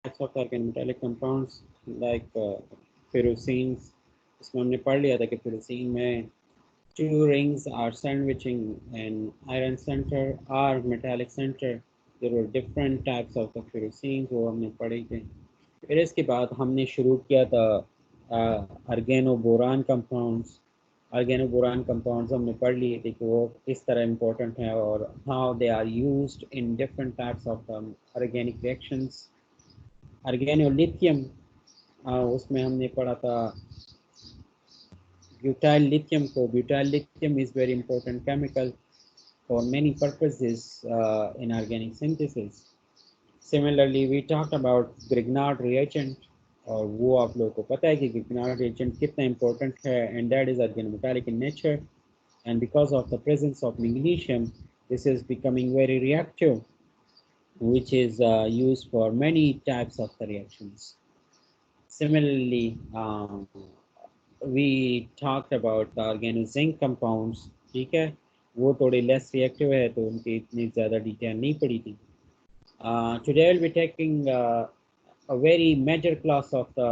types of organometallic compounds like ferrocene. इसमें हमने पढ़ लिया था कि ferrocene में two rings are sandwiching an iron center or metallic center. There were different types of the ferrocene वो हमने पढ़े थे. फिर इसके बाद हमने शुरू किया था अर्गेनो कंपाउंड्स. अर्गेनो कंपाउंड्स हमने पढ़ लिए थे कि वो किस तरह इम्पोर्टेंट है और how they are used in different types of organic reactions. Organolithium उसमें हमने पढ़ा था ब्यूटाइल लिथियम को. Butyl lithium is very important chemical for many purposes in organic synthesis. Similarly, we talked about Grignard reagent, और वो आप लोगों को पता है कि Grignard reagent कितना important है, and that is organometallic in nature, and because of the presence of magnesium, this is becoming very reactive, which is used for many types of the reactions. Similarly, we talked about the organozinc compounds. ठीक है, वो थोड़ी less reactive है तो उनकी इतनी ज़्यादा detail नहीं पड़ी थी. Today I'll be taking a very major class of the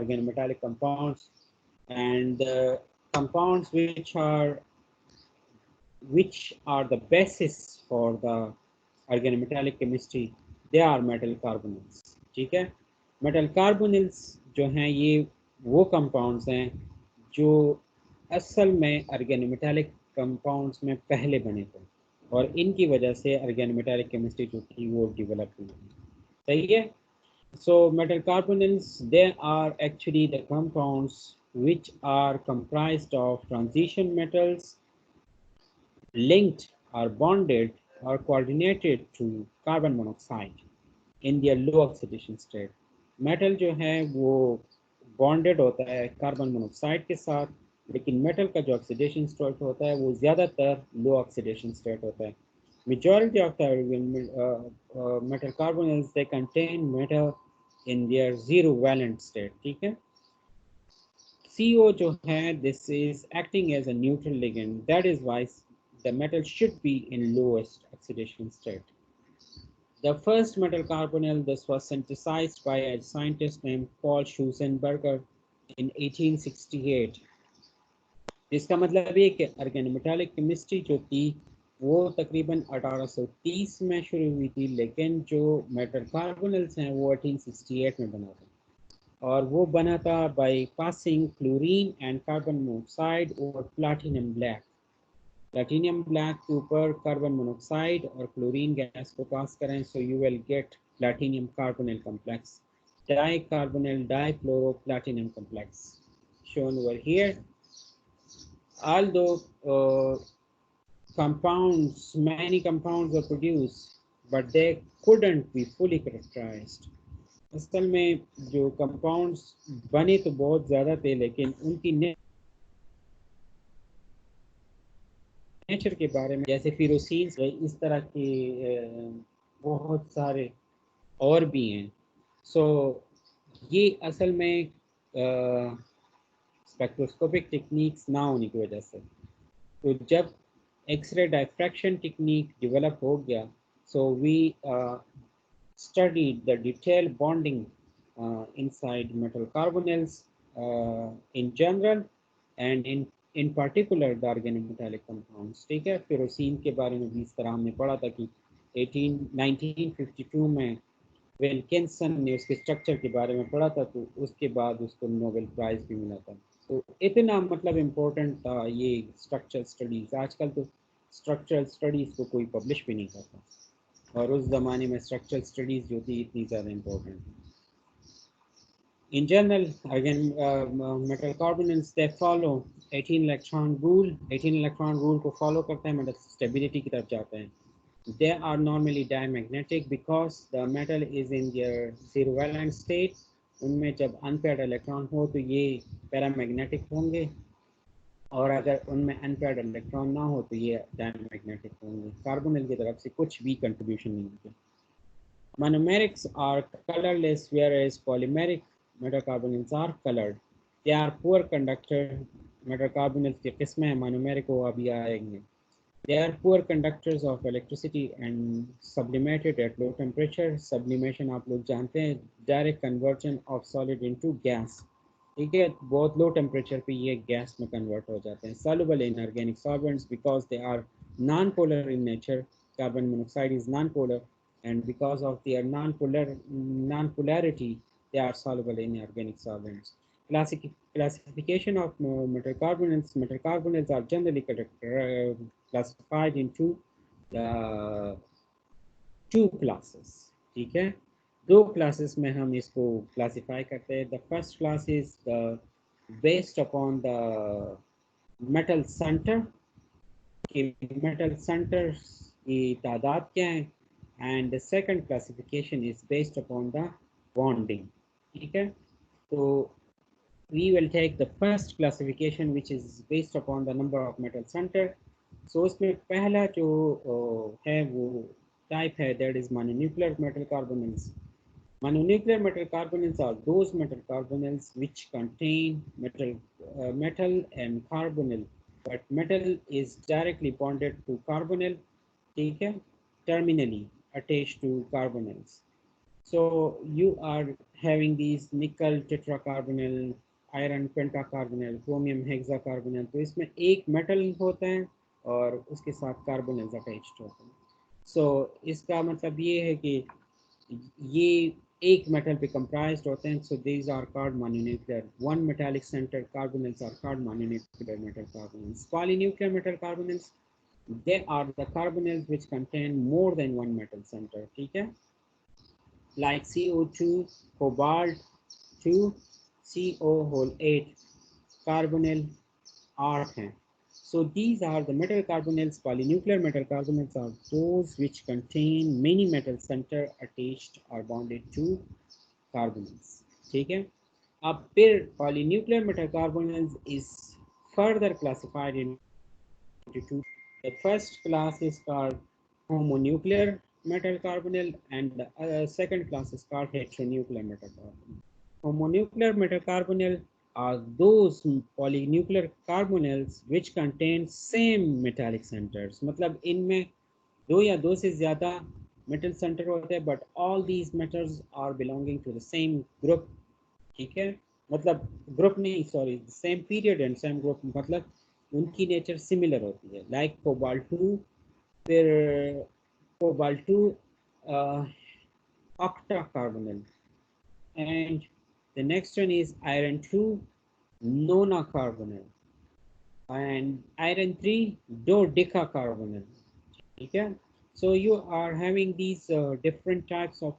organometallic compounds, and the compounds which are the basis for the organometallic chemistry, they are metal carbonyls. ठीक है, metal carbonyls जो हैं ये वो compounds हैं जो असल में organometallic कंपाउंड्स में पहले बने थे और इनकी वजह से ऑर्गेनोमेटालिक केमिस्ट्री जो थी वो डेवलप हुई. सही है. So metal carbonyls they are actually the compounds which are comprised of transition metals linked or bonded or coordinated to carbon monoxide in their low oxidation state. Metal जो है वो bonded होता है कार्बन मोनोक्साइड के साथ, लेकिन metal का जो ऑक्सीडेशन स्टेट होता है वो ज़्यादातर लो ऑक्सीडेशन स्टेट होता है. Majority of the metal carbonyls they contain metal in their zero valent state. ठीक है. CO जो है this is acting as a neutral ligand, that is why the metal should be in lowest oxidation state. The first metal carbonyl, this was synthesized by a scientist named Paul Schusenberger in 1868. इसका मतलब ये कि organometallic chemistry जो थी वो तकरीबन 1830 में शुरू हुई थी, लेकिन जो मेटल कार्बोनिल्स हैं वो 1868 में बना था, और वो बना था by passing chlorine and carbon monoxide और प्लाटिनम ब्लैक. प्लाटिनम ब्लैक के ऊपर कार्बन मोनोक्साइड और क्लोरीन गैस को पास करें, so you will get platinum carbonyl complex, di carbonyl difluoro platinum complex shown over here. Although many compounds were produced, but they couldn't be fully characterized. असल में जो compounds बने तो बहुत ज़्यादा थे, लेकिन उनकी नेचर के बारे में, जैसे फिरोसीन्स, इस तरह के बहुत सारे और भी हैं. सो ये असल में स्पेक्ट्रोस्कोपिक टेक्निक्स ना होने की वजह से, तो जब एक्सरे डायफ्रैक्शन टेक्निक डेवलप हो गया, so we studied the detailed bonding inside metal carbonyls in general and in particular the organometallic compounds. ठीक है. फिरोसीन के बारे में भी इस तरह हमने पढ़ा था कि 1952 में विल्किंसन ने उसके स्ट्रक्चर के बारे में पढ़ा था, तो उसके बाद उसको नोबेल प्राइज़ भी मिला था. तो इतना मतलब इम्पोर्टेंट था ये स्ट्रक्चरल स्टडीज़. आजकल तो स्ट्रक्चरल स्टडीज़ को कोई पब्लिश भी नहीं करता, और उस ज़माने में स्ट्रक्चरल स्टडीज़ जो थी इतनी ज़्यादा इम्पोर्टेंट थी. In general, again, metal carbonyls they follow 18 electron rule. 18 electron rule को follow करते हैं, मतलब stability की तरफ जाते हैं. They are normally diamagnetic because the metal is in their zero valence state. उनमें जब unpaired electron हो तो ये paramagnetic होंगे, और अगर उनमें अनपेयर्ड इलेक्ट्रॉन ना हो तो ये डायमैग्नेटिक होंगे. कार्बोनिल की तरफ से कुछ भी कंट्रीब्यूशन नहीं होता. Monomerics are colorless, whereas polymeric metal carbonyls are colored. They are poor conductor. metal carbonyls की किस्में हैं monomeric, वो अभी आएंगे. They are poor conductors of electricity and sublimated at low temperature. Sublimation आप लोग जानते हैं, direct conversion of solid into gas. ठीक है, बहुत low temperature पे ये gas में convert हो जाते हैं. Soluble in organic solvents because they are non-polar in nature. Carbon monoxide is non-polar, and because of their non-polarity, they are soluble in organic solvents. Classification of metal carbonyls. Metal carbonyls are generally classified into uh, two classes. ठीक है, दो classes में हम इसको classify करते हैं. The first class is based upon the metal center, कि metal centers की तादाद क्या है, and the second classification is based upon the bonding. ठीक है, तो we will take the first classification which is based upon the number of metal center. So उसमें पहला जो है वो type है, that is mononuclear metal carbonyls. Mononuclear metal carbonyls are those metal carbonyls which contain metal and carbonyl, but metal is directly bonded to carbonyl, ठीक है, terminally attached to carbonyls. So you are having these nickel tetracarbonyl, iron pentacarbonyl, chromium hexacarbonyl. तो इसमें एक metal होता है और उसके साथ कार्बोनिल्स अटैच्ड होते हैं. So इसका मतलब ये है कि ये एक मेटल पे comprised होते हैं. So these are called mononuclear. One metallic center carbonyls are called mononuclear metal carbonyls. Polynuclear metal carbonyls, they are the carbonyls which contain more than one metal center. ठीक है, like CO2, cobalt 2, CO whole 8, carbonyl 8 हैं. So these are the metal carbonyls. Polynuclear metal carbonyls are those which contain many metal center attached or bonded to carbonyls. ठीक है, अब फिर polynuclear metal carbonyls is further classified into two. The first class is called homonuclear metal carbonyl, and the second class is called heteronuclear metal carbonyl. Homonuclear metal carbonyl are those polynuclear carbonyls which contain same metallic centers. मतलब इनमें दो या दो से ज़्यादा metal center होते हैं, but all these metals are belonging to the same group. ठीक है, मतलब ग्रुप नहीं, sorry, same period and same group, मतलब उनकी नेचर सिमिलर होती है. लाइक कोबाल्ट 2, फिर cobalt 2 octa carbonyl, and the next one is iron 2 nona carbonyl, and iron 3 dodecacarbonyl. ठीक है, so you are having these different types of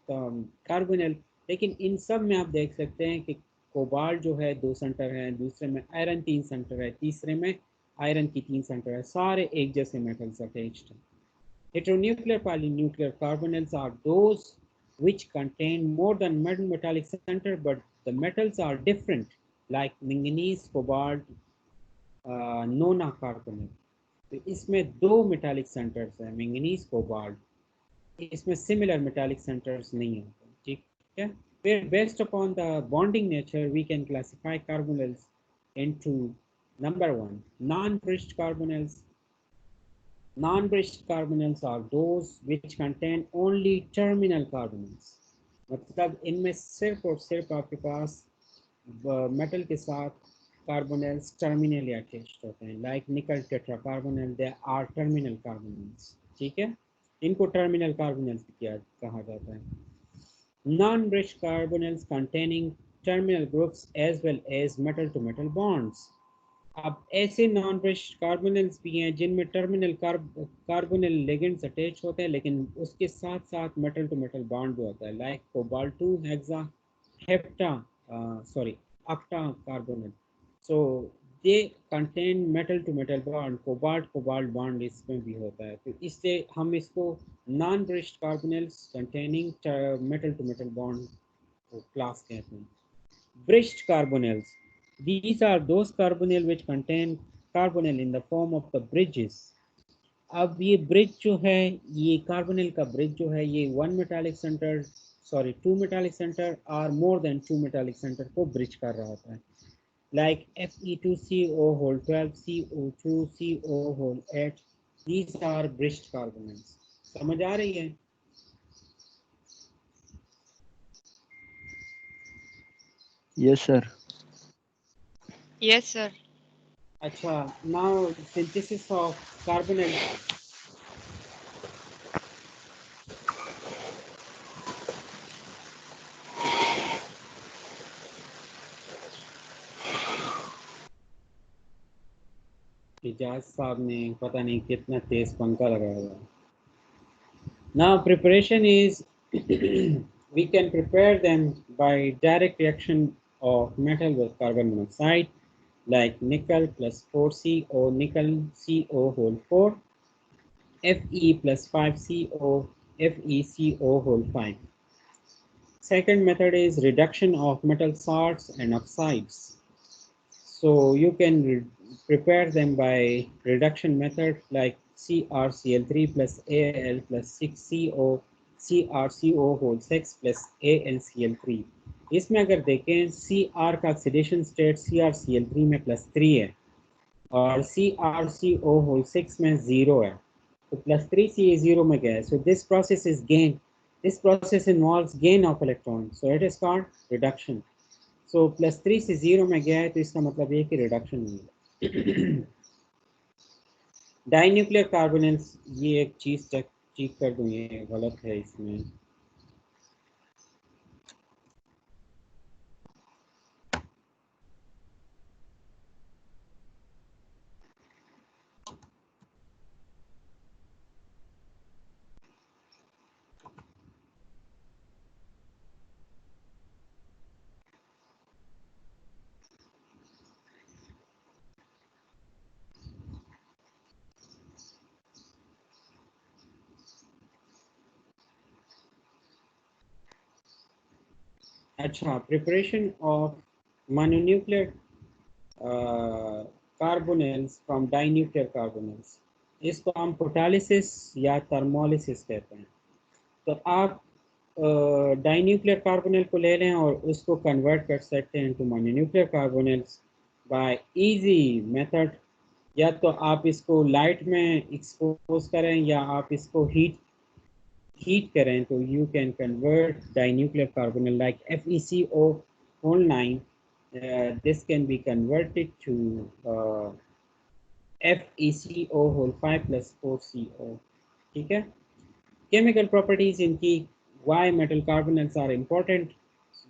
carbonyl. लेकिन इन सब में आप देख सकते हैं कि कोबाल्ट जो है 2 सेंटर है, दूसरे में आयरन 3 सेंटर है, तीसरे में आयरन की 3 सेंटर है, सारे एक जैसे मेटल्स अटैच्ड हैं. Heteronuclear polynuclear carbonyls are those which contain more than one metallic center, but the metals are different, like manganese, cobalt, nona carbonyl. तो इसमें दो मेटालिक सेंटर्स हैं, मैंगनीज कोबाल्ट. इसमें सिमिलर मेटालिक सेंटर्स नहीं होते. ठीक है, फिर based upon the bonding nature we can classify carbonyls into number 1 non-bridged carbonyls. Non-bridged carbonyls are those which contain only terminal carbonyls. मतलब इनमें सिर्फ और सिर्फ आपके पास मेटल के साथ carbonyls terminally attached होते हैं, like nickel tetracarbonyl, they are terminal carbonyls. ठीक है, इनको terminal carbonyls क्या कहा जाता है. Non-bridged carbonyls containing terminal groups as well as metal to metal bonds. अब ऐसे नॉन ब्रिज्ड कार्बोनिल्स भी हैं जिनमें टर्मिनल कार्बोनिल लिगेंड्स अटैच होते हैं, लेकिन उसके साथ साथ मेटल टू मेटल बॉन्ड भी होता है, like cobalt 2 hexa hepta sorry octa carbonyl. So they contain metal to metal bond, cobalt bond इसमें भी होता है. तो इससे हम इसको non bridged carbonyls containing metal to metal bond class कहते हैं. Bridged carbonyls, these are those carbonyl which contain carbonyl in the form of the bridges. अब ये ब्रिज जो है, ये कार्बोनिल का ब्रिज जो है, ये one metallic centre sorry two metallic centre और more than two metallic centre को ब्रिज कर रहा होता है, like Fe2CO whole 12, CO2 CO whole 8, These are bridged carbonyls. समझ आ रही है? Yes, sir. Yes, sir. अच्छा, now synthesis of carbonyl. Ijaz साहब ने पता नहीं कितना तेज पंखा लगाया हुआ है. Now preparation is we can prepare them by direct reaction of metal with carbon monoxide like nickel plus 4CO nickel CO whole 4 Fe plus 5CO FeCO whole 5. Second method is reduction of metal salts and oxides. So you can prepare them by reduction method like CrCl3 plus Al plus 6CO CrCO whole 6 plus AnCl3. इसमें अगर देखें Cr का oxidation state CrCl3 में +3 है और CrCO whole 6 में 0 है, तो +3 से ये 0 में गया है. So this process is gain. This process involves gain of electron. So it is called reduction. So +3 से 0 में गया है, तो इसका मतलब ये कि रिडक्शन हुई है. डाइन्यूक्लियर कार्बोनिल्स, ये एक चीज़ चेक कर दूँ, ये गलत है इसमें. अच्छा, preparation of mononuclear carbonyls from dinuclear carbonyls, इसको हम फोटोलिसिस या थर्मोलिसिस कहते हैं. तो आप डाइन्यूक्लियर कार्बोनिल को ले लें और उसको कन्वर्ट कर सकते हैं into mononuclear carbonyls by easy method. या तो आप इसको लाइट में एक्सपोज करें या आप इसको हीट करें, तो you can convert dinuclear carbonyl like FeCO whole 9. This can be converted to FeCO whole 5 plus 4CO. ठीक है. Chemical properties इनकी, why metal carbonyls are important,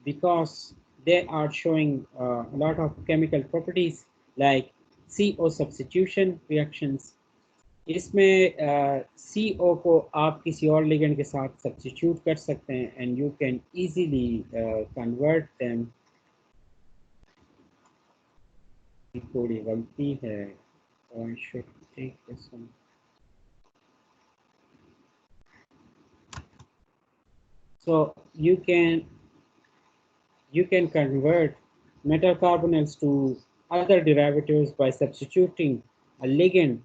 because they are showing a lot of chemical properties like CO substitution reactions. इसमें CO को आप किसी और ligand के साथ सब्स्टिट्यूट कर सकते हैं and you can easily convert them. थोड़ी गलती है, I should take this one. So you can convert metal carbonyls to other derivatives by substituting a ligand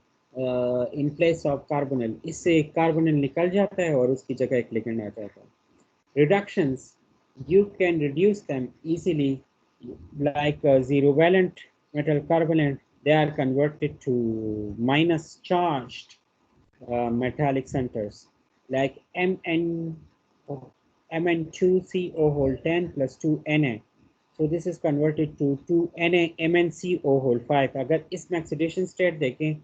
in place of carbonyl. इससे एक carbonyl निकल जाता है और उसकी जगह एक ligand आ जाता है. Reductions, you can reduce them easily like zero valent metal carbonyl. They are converted to minus charged metallic centers like Mn2CO whole 10 plus 2Na. So this is converted to 2Na MnCO whole 5. अगर इसमें oxidation state देखें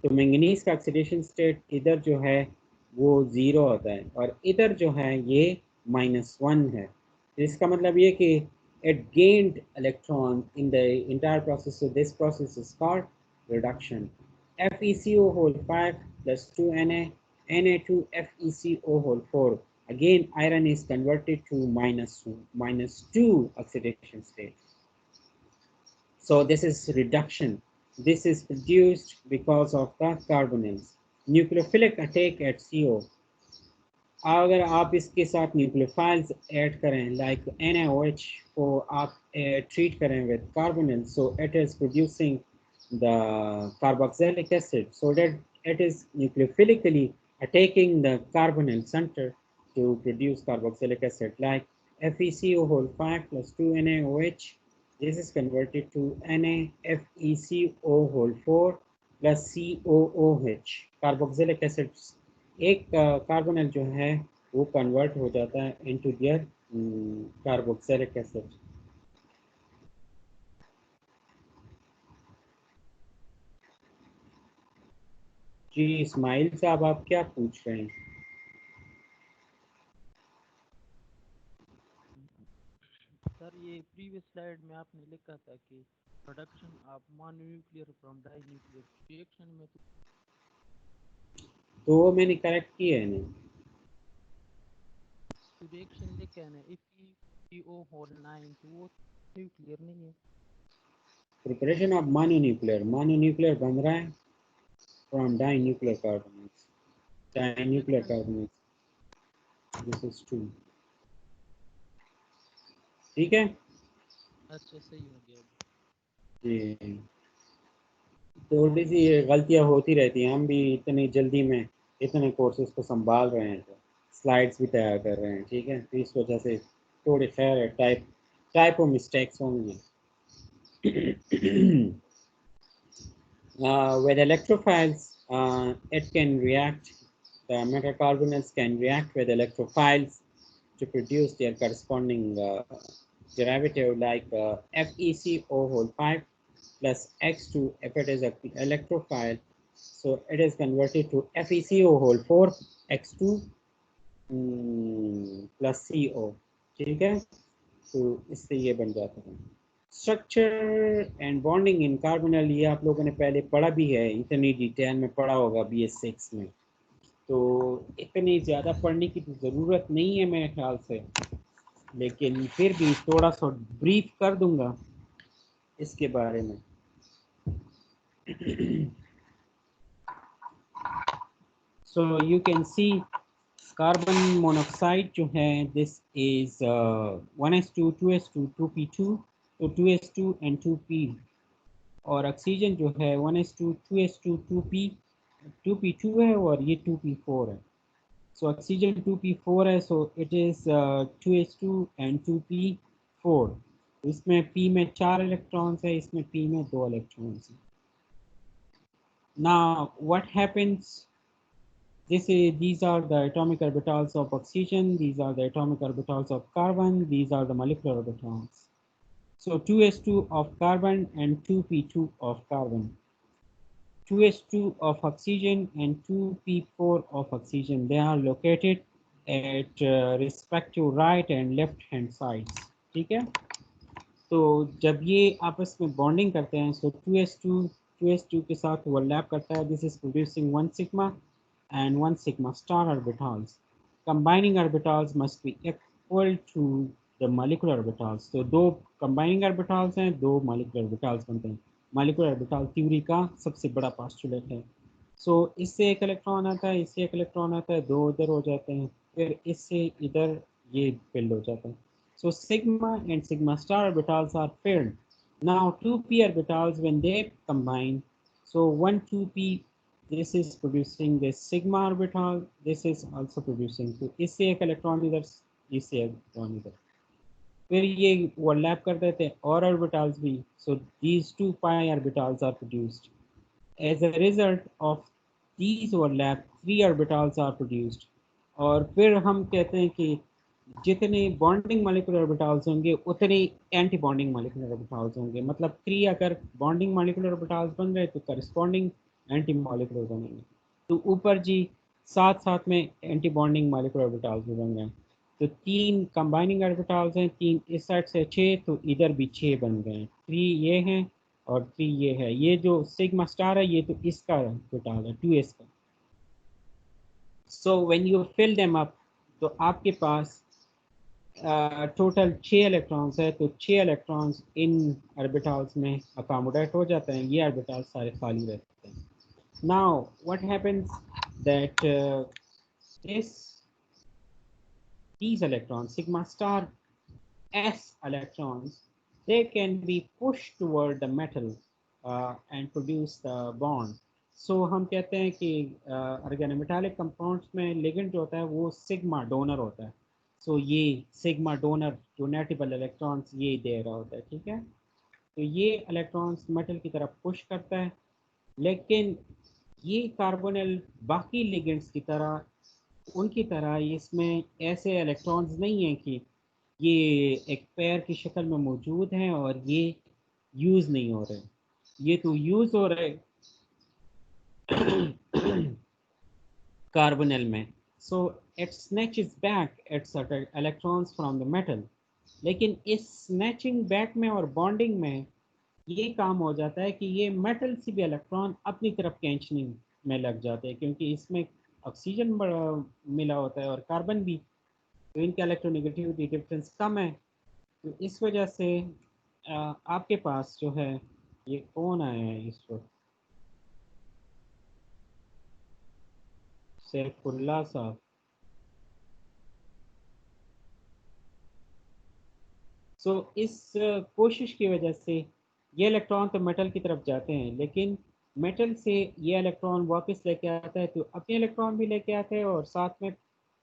तो manganese का oxidation state इधर जो है वो 0 होता है और इधर जो है ये -1 है. इसका मतलब ये कि it gained electron in the entire process. So this process is called reduction. FeCO whole 5 plus 2Na Na2 FeCO whole 4. Again, iron is converted to -2 oxidation state. So this is reduction. This is produced because of the carbonyls. Nucleophilic attack at CO. अगर आप इसके साथ nucleophiles add करें like NaOH को आप treat करें with carbonyl, so it is producing the carboxylic acid, so that it is nucleophilically attacking the carbonyl center to produce carboxylic acid like FeCO whole 5 plus 2 NaOH. This is converted to NaFeCO whole 4 plus COOH carboxylic acid. एक carbonyl जो है वो convert हो जाता है into their carboxylic acid. जी इस्माइल साहब आप क्या पूछ रहे हैं? सर ये प्रीवियस स्लाइड में आपने लिखा था कि production of mononuclear from dinuclear reaction में, तो वो मैंने करेक्ट किया है ना। तो रिएक्शन लिखा है ना FeCO होल 9, तो वो न्यूक्लियर नहीं है। प्रिपरेशन ऑफ मोनोन्यूक्लियर बन रहा है from dinuclear carbonates. Dinuclear reaction carbonates this is true. ठीक है अच्छा सही हो गया। जी। थोड़ी सी ये गलतियाँ होती रहती हैं, हम भी इतनी जल्दी में इतने कोर्सेज को संभाल रहे हैं, तो स्लाइड्स भी तैयार कर रहे हैं। ठीक है, तो इस वजह से थोड़ी खैर है, टाइपो मिस्टेक्स होंगी। With electrophiles, it can react, the metacarbonates can react with electrophiles to produce their corresponding derivative like FeCO whole 5 plus X2 if it is an electrophile. So it is converted to FeCO whole 4 X2 plus CO. ठीक है, तो इससे ये बन जाता है। Structure and bonding in carbonyl, ये आप लोगों ने पहले पढ़ा भी है, इतनी डिटेल में पढ़ा होगा BS6 में, तो इतनी ज़्यादा पढ़ने की तो ज़रूरत नहीं है मेरे ख्याल से, लेकिन फिर भी थोड़ा सा ब्रीफ कर दूंगा इसके बारे में। So you can C carbon monoxide जो है this is 1s2 2s2 2p2, तो 2s2 एंड 2p, और ऑक्सीजन जो है 1s2 2s2 2p2 है, और ये 2p4 है। सो ऑक्सीजन 2p4 है, so it is 2s2 and 2p4। इसमें p में 4 इलेक्ट्रॉन्स है, इसमें p में 2 इलेक्ट्रॉन्स है। Now what happens, these are the atomic orbitals of oxygen, these are the atomic orbitals of carbon, these are the molecular orbitals. So 2s2 of carbon and 2p2 of carbon, 2s2 of oxygen and 2p4 of oxygen, they are located at respective right and left hand sides। ठीक है, तो जब ये आपस में bonding करते हैं, सो 2s2 के साथ ओवरलैप करता है, this is producing 1 sigma and 1 sigma star orbitals। Combining orbitals must be equal to the molecular orbitals। तो दो combining orbitals हैं, दो molecular orbitals बनते हैं। molecular orbital थ्योरी का सबसे बड़ा postulate है। सो इससे एक इलेक्ट्रॉन आता है, इससे एक इलेक्ट्रॉन आता है, दो उधर हो जाते हैं, फिर इससे इधर ये फिल्ड हो जाता है। So sigma and sigma star orbitals are paired. Now 2p orbitals, when they combine, so 1 2p, this is producing this sigma orbital, this is also producing, तो इससे एक इलेक्ट्रॉन इधर, इससे एक इलेक्ट्रॉन इधर, फिर ये ओवरलैप कर देते हैं और ऑर्बिटल्स भी। So these 2 pi orbitals are produced। As a result of these overlap, 3 orbitals are produced। और फिर हम कहते हैं कि जितने बॉन्डिंग मॉलिक्यूलर ऑर्बिटल्स होंगे उतने एंटी बॉन्डिंग मॉलिक्यूलर ऑर्बिटल्स होंगे। मतलब 3 अगर बॉन्डिंग मॉलिक्यूलर ऑर्बिटल्स बन रहे तो करस्पॉन्डिंग एंटी मॉलिक्यूलर बनेंगे। तो ऊपर जी साथ साथ में एंटी बॉन्डिंग मॉलिक्यूलर ऑर्बिटल्स भी बन गए। तो 3 कंबाइनिंग ऑर्बिटल्स हैं, 3 इस साइड से 6, तो इधर भी 6 बन गए। 3 ये हैं और 3 ये है। ये जो सिग्मा स्टार है ये तो इसका ऑर्बिटल है 2s का। So when you fill them up, तो आपके पास टोटल 6 इलेक्ट्रॉन्स है, तो 6 इलेक्ट्रॉन्स इन ऑर्बिटल्स में अकोमोडेट हो जाते हैं, ये ऑर्बिटल्स सारे खाली रहते हैं। Now what happens that this these electrons sigma star s electrons, they can be pushed toward the metal and produce the bond। so हम कहते हैं कि ऑर्गेनोमेटालिक कंपाउंड्स में लिगेंड जो होता है वो सिग्मा डोनर होता है। सो ये सिग्मा डोनर जो नेटिबल इलेक्ट्रॉन्स ये दे रहा होता है। ठीक है, तो ये इलेक्ट्रॉन्स मेटल की तरफ पुश करता है, लेकिन ये कार्बोनिल बाकी लिगेंड्स की तरह उनकी तरह इसमें ऐसे इलेक्ट्रॉन्स नहीं हैं कि ये एक पेयर की शक्ल में मौजूद हैं और ये यूज़ नहीं हो रहे, ये तो यूज़ हो रहे carbonyl में. So it snatches back its electrons from the metal. लेकिन इस snatching back में और bonding में ये काम हो जाता है कि ये मेटल से भी इलेक्ट्रॉन अपनी तरफ खींचने में लग जाते हैं, क्योंकि इसमें ऑक्सीजन मिला होता है और कार्बन भी, तो इनका इलेक्ट्रोनेगेटिविटी डिफरेंस कम है. तो इस वजह से आपके पास जो है, ये कौन आया है इस वक्त, सैफुल्ला साहब. सो इस कोशिश की वजह से ये इलेक्ट्रॉन तो मेटल की तरफ जाते हैं, लेकिन मेटल से ये इलेक्ट्रॉन वापस लेके आता है, तो अपने इलेक्ट्रॉन भी लेके आता है और साथ में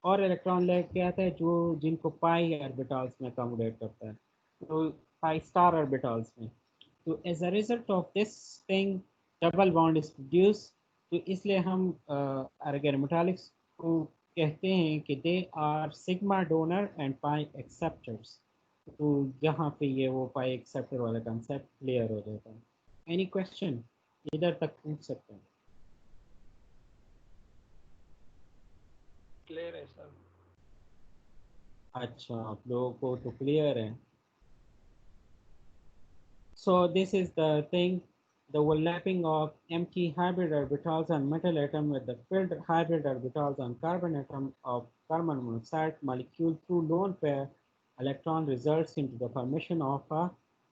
और इलेक्ट्रॉन लेके आता है जो जिनको पाई ऑर्बिटल्स में अकोमोडेट करता है, तो पाई स्टार ऑर्बिटल्स में. तो as a result of this thing double bond is produce. तो इसलिए हम ऑर्गेनोमेटालिक्स को कहते हैं कि they are sigma donor and pi acceptors. तो यहाँ पे ये वो पाई एक्सेप्टर वाला कंसेप्ट क्लियर हो जाता है. एनी क्वेश्चन इधर तक पूछ सकते हैं. क्लियर है सर. अच्छा, आप लोगों को तो क्लियर है. So this is the thing, the overlapping of empty hybrid orbitals on metal atom with the filled hybrid orbitals on carbon atom of carbon monoxide molecule through lone pair electron results into the formation of a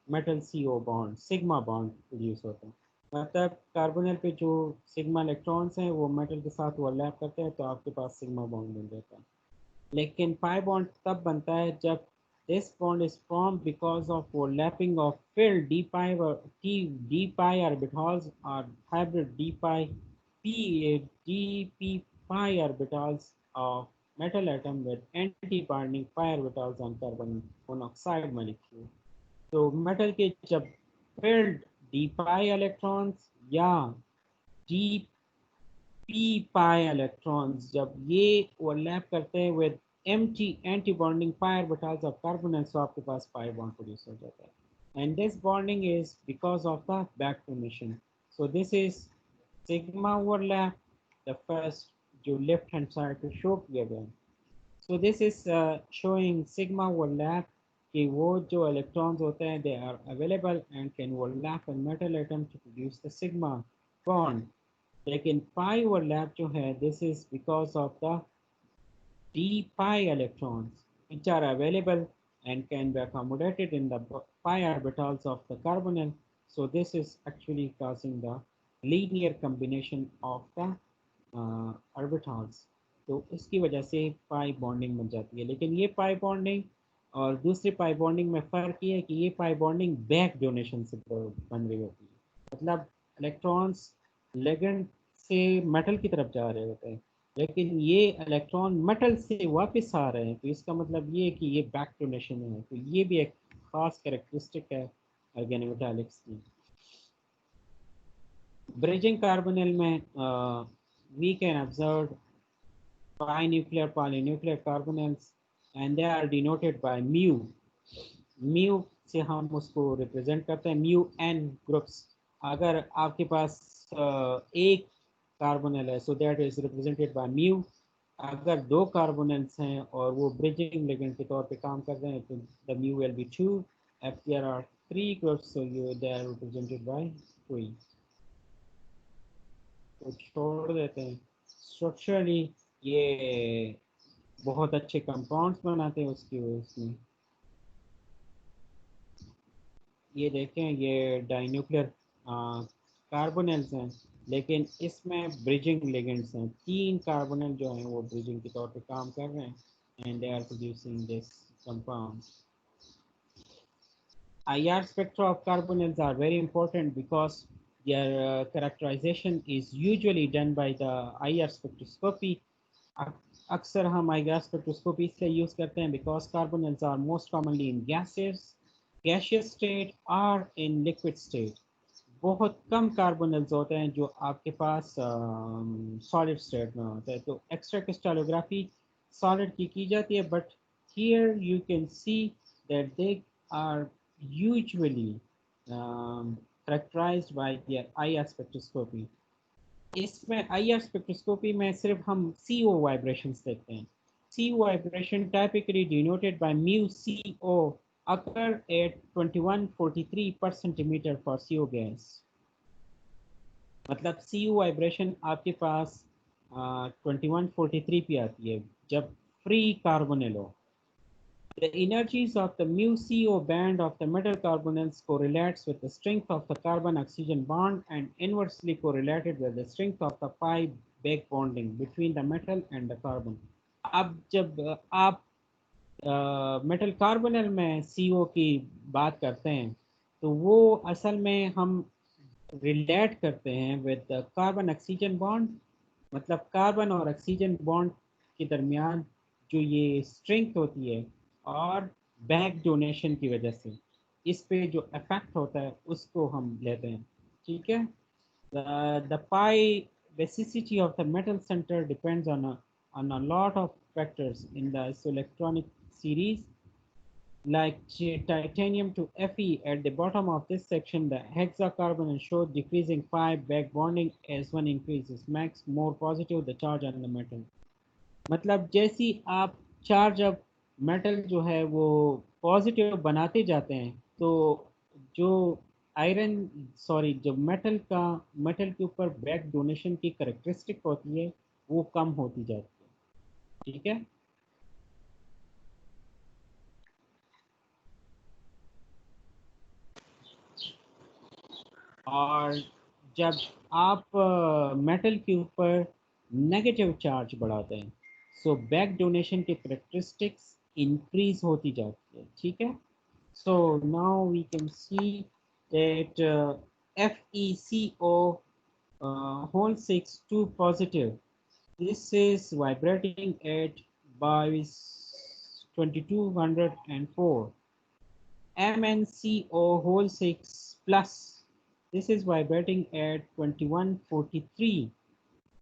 metal CO bond, sigma bond produce होता है. मतलब carbonyl पे जो sigma electrons हैं वो metal के साथ overlap करते हैं, तो आपके पास सिग्मा बॉन्ड बन जाता है. लेकिन पाई बॉन्ड तब बनता है जब this bond is formed because of overlapping of filled d pi or t d pi orbitals or hybrid d pi p d p pi orbitals of metal atom with anti-bonding pi orbitals on carbon monoxide molecule. तो metal के जब filled d pi electrons या d p pi electrons जब ये overlap करते हैं with empty anti-bonding pi orbitals of carbonyl, so आपके पास pi bond produce हो जाता है. And this bonding is because of the back formation. So this is sigma overlap, the first जो left hand side पे show किया गया है. So this is showing sigma overlap कि वो जो electrons होते हैं they are available and can overlap a metal atom to produce the sigma bond. लेकिन pi overlap जो है this is because of the d pi electrons which are available and can be accommodated in the pi orbitals of the carbonyl. So this is actually causing the linear combination of the orbitals. तो इसकी वजह से pi bonding बन जाती है. लेकिन ये pi bonding और दूसरी पाई बॉन्डिंग में फ़र्क ये है कि ये पाई बॉन्डिंग बैक डोनेशन से बन रही होती है. मतलब इलेक्ट्रॉन्स लेगेंड से मेटल की तरफ जा रहे होते हैं, लेकिन ये इलेक्ट्रॉन मेटल से वापस आ रहे हैं, तो इसका मतलब ये है कि ये बैक डोनेशन है. तो ये भी एक खास कैरेक्टरिस्टिक है ऑर्गेनोमेटालिक्स की. ब्रिजिंग कार्बोनिल में we can observe binuclear polynuclear carbonyls and they are denoted by mu. mu से हम उसको रिप्रेजेंट करते हैं, mu n ग्रुप्स. अगर आपके पास एक कार्बोनिल है so that is represented by mu. अगर दो कार्बोनिल्स हैं और वो ब्रिजिंग लिगेंड के तौर पे काम कर रहे हैं तो the mu will be 2. If there are 3 groups so they are represented by 3. तो छोड़ देते हैं. स्ट्रक्चरली ये बहुत अच्छे कंपाउंड्स बनाते हैं उसकी उसमें. ये देखें ये डाइन्यूक्लियर कार्बोनिल्स हैं, लेकिन इसमें ब्रिजिंग लिगेंड्स हैं. 3 कार्बोनिल जो हैं वो ब्रिजिंग के तौर पे काम कर रहे हैं and they are producing this compound. IR spectra of carbonyls are very important because their characterization is usually done by the IR spectroscopy. अक्सर हम IR spectroscopy इसलिए यूज़ करते हैं because carbonyls are most commonly in gaseous state or in liquid state. बहुत कम कार्बोनल्स होते हैं जो आपके पास सॉलिड स्टेट में होते हैं। तो एक्स्ट्रा क्रिस्टलोग्राफी सॉलिड की जाती है, but here you can see that they are usually characterized by their IR spectroscopy। इसमें IR स्पेक्ट्रोस्कोपी में सिर्फ हम CO वाइब्रेशंस देखते हैं। CO vibration typically denoted by mu CO occur at 2143 per centimeter for CO gas। मतलब CO vibration आपके पास 2143 पे आती है जब फ्री कार्बोनिल हो। The energies of the mu CO band of the metal carbonyls correlates with the strength of the carbon-oxygen bond and inversely correlated with the strength of the pi back bonding between the metal and the carbon। अब जब आप metal carbonyl में CO की बात करते हैं तो वो असल में हम रिलेट करते हैं विद कार्बन ऑक्सीजन बॉन्ड। मतलब कार्बन और ऑक्सीजन बॉन्ड के दरमियान जो ये स्ट्रेंथ होती है और बैक डोनेशन की वजह से इस पे जो इफेक्ट होता है उसको हम लेते हैं। ठीक है। the pi basicity of the metal center depends on a lot of factors in the isoelectronic series, like titanium to Fe. At the bottom of this section, the hexacarbon shows decreasing pi back bonding as one increases. Max more positive the charge on the metal। मतलब जैसी आप charge अब metal जो है वो positive बनाते जाते हैं तो जो आयरन सॉरी जो मेटल के ऊपर बैक डोनेशन की करेक्टरिस्टिक होती है वो कम होती जाती है। ठीक है। और जब आप मेटल के ऊपर नेगेटिव चार्ज बढ़ाते हैं सो बैक डोनेशन की करेक्टरिस्टिक्स इंक्रीज होती जाती है। ठीक है। So now we can see that FeCO whole 6 2 positive, this is vibrating at by 2204। MnCO whole 6 plus, this is vibrating at 2143।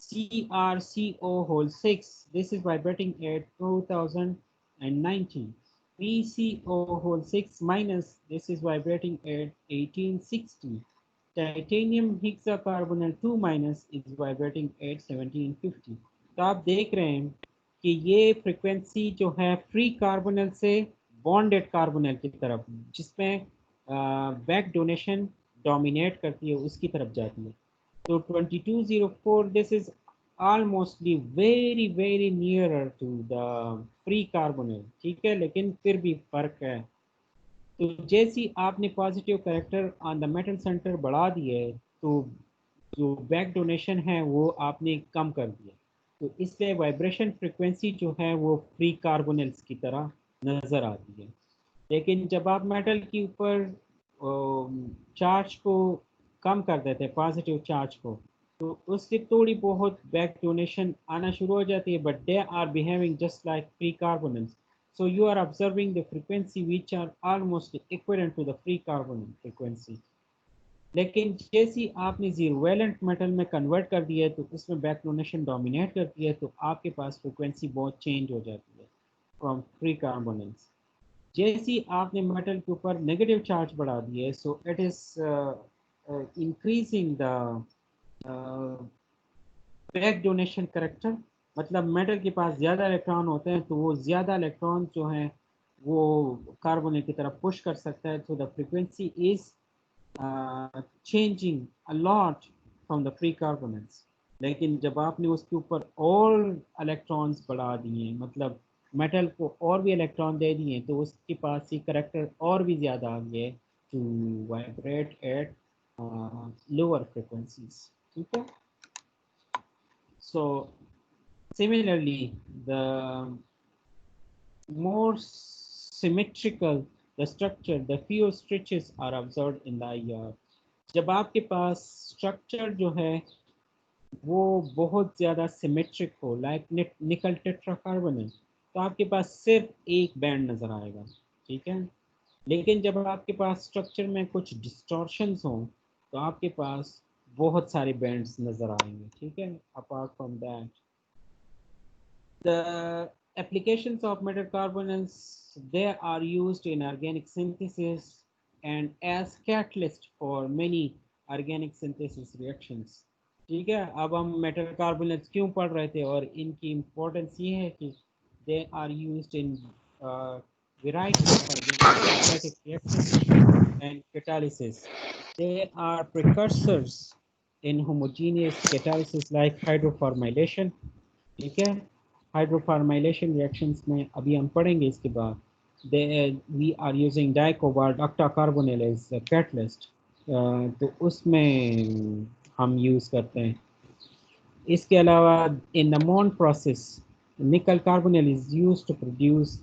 CrCO whole 6, this is vibrating at 2090। PCO whole 6 minus, this is vibrating at 1860। Titanium hexacarbonyl 2 minus is vibrating at 1750। तो आप देख रहे हैं कि ये frequency जो है free carbonyl से बॉन्डेड कार्बोनिल की तरफ जिसमें बैक डोनेशन डोमिनेट करती है उसकी तरफ जाती है। तो 2204 this is almostly very nearer to the free carbonyl. ठीक है, लेकिन फिर भी फर्क है। तो जैसी आपने positive character on the metal centre बढ़ा दिए तो जो बैक डोनेशन है वो आपने कम कर दिया। तो इसलिए वाइब्रेशन फ्रिक्वेंसी जो है वो फ्री कार्बोनिल्स की तरह नज़र आती है। लेकिन जब आप मेटल के ऊपर चार्ज को कम कर देते हैं पॉजिटिव चार्ज को तो उससे थोड़ी बहुत बैक डोनेशन आना शुरू हो जाती है, but they are behaving just like free carbonyls. So you are observing the frequency which are almost equivalent to the free carbon frequency। लेकिन जैसी आपने जीरो वैलेंट मेटल में कन्वर्ट कर दिया है तो उसमें बैक डोनेशन डोमिनेट करती है तो आपके पास फ्रीक्वेंसी बहुत चेंज हो जाती है फ्रॉम फ्री कार्बोनेट्स। जैसी आपने मेटल के ऊपर नेगेटिव चार्ज बढ़ा दिया है so it is increasing the back donation character. मतलब मेटल के पास ज़्यादा इलेक्ट्रॉन होते हैं तो वो ज़्यादा इलेक्ट्रॉन जो हैं वो कार्बोनेट की तरफ पुश कर सकता है। तो the frequency is changing a lot from the free carbonates. लेकिन जब आपने उसके ऊपर और इलेक्ट्रॉन्स बढ़ा दिए मतलब मेटल को और भी इलेक्ट्रॉन दे दिए तो उसके पास ये करेक्टर और भी ज़्यादा आ गए to vibrate at lower frequencies. ठीक है। So similarly, the more symmetrical the structure, the fewer stretches are observed in the IR। जब आपके पास स्ट्रक्चर जो है वो बहुत ज़्यादा सिमेट्रिक हो लाइक निकल टेट्राकार्बोनेट तो आपके पास सिर्फ एक बैंड नज़र आएगा। ठीक है। लेकिन जब आपके पास स्ट्रक्चर में कुछ डिस्टॉर्शंस हों तो आपके पास बहुत सारे बैंड्स नज़र आएंगे, ठीक है। Apart from that the applications of metal carbonyls, they are used in organic synthesis and as catalyst for many organic synthesis reactions, ठीक है। अब हम मेटल कार्बोनेट्स क्यों पढ़ रहे थे और इनकी इम्पोर्टेंस ये है कि they are used in variety of organic synthetic reactions and catalysis. They are precursors in homogeneous catalysis like hydroformylation, ठीक है। हाइड्रोफार्माइलेशन रिएक्शंस में अभी हम पढ़ेंगे इसके बाद। We are using dicobalt octacarbonyl as catalyst, तो उसमें हम यूज़ करते हैं। इसके अलावा in the Mond process nickel carbonyl is used to produce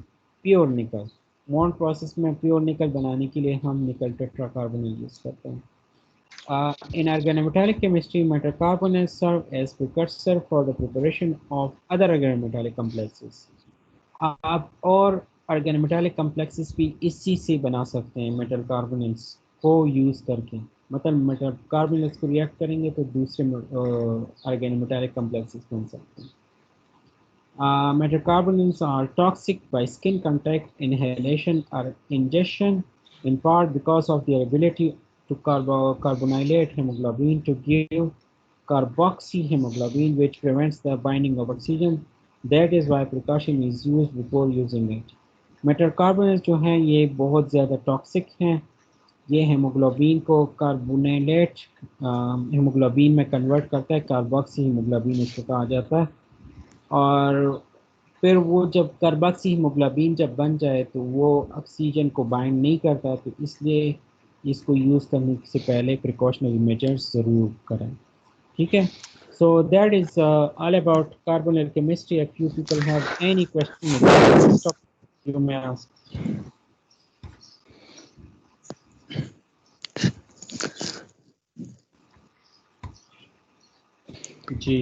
pure nickel. Mond process में प्योर निकल बनाने के लिए हम निकल टेट्राकार्बोनिल यूज़ करते हैं। In organometallic chemistry, metal carbonyls serve as precursor for the preparation of other organometallic complexes. आप और organometallic complexes भी इसी से बना सकते हैं metal carbonyls को यूज़ करके। मतलब metal carbonyls को रिएक्ट करेंगे तो दूसरे organometallic complexes बन सकते हैं। Metal carbonyls are toxic by skin contact, inhalation, or ingestion, in part because of their ability to carbonylate hemoglobin to give carboxyhemoglobin, which prevents the binding of oxygen. That is why precaution is used before using it. Metal carbonyls जो हैं ये बहुत ज़्यादा toxic हैं। ये haemoglobin को कार्बोनाइलेट haemoglobin में convert करता है, कार्बोक्सी हीमोग्लोबिन इसको कहा जाता है। और फिर वो जब कार्बोक्सी हीमोग्लोबिन जब बन जाए तो वो ऑक्सीजन को बाइंड नहीं करता, तो इसलिए इसको यूज़ करने से पहले प्रिकॉशनरी मेजर्स ज़रूर करें, ठीक है। So that is all about carbonyl chemistry. If you people have any question about this topic, you may ask. Ji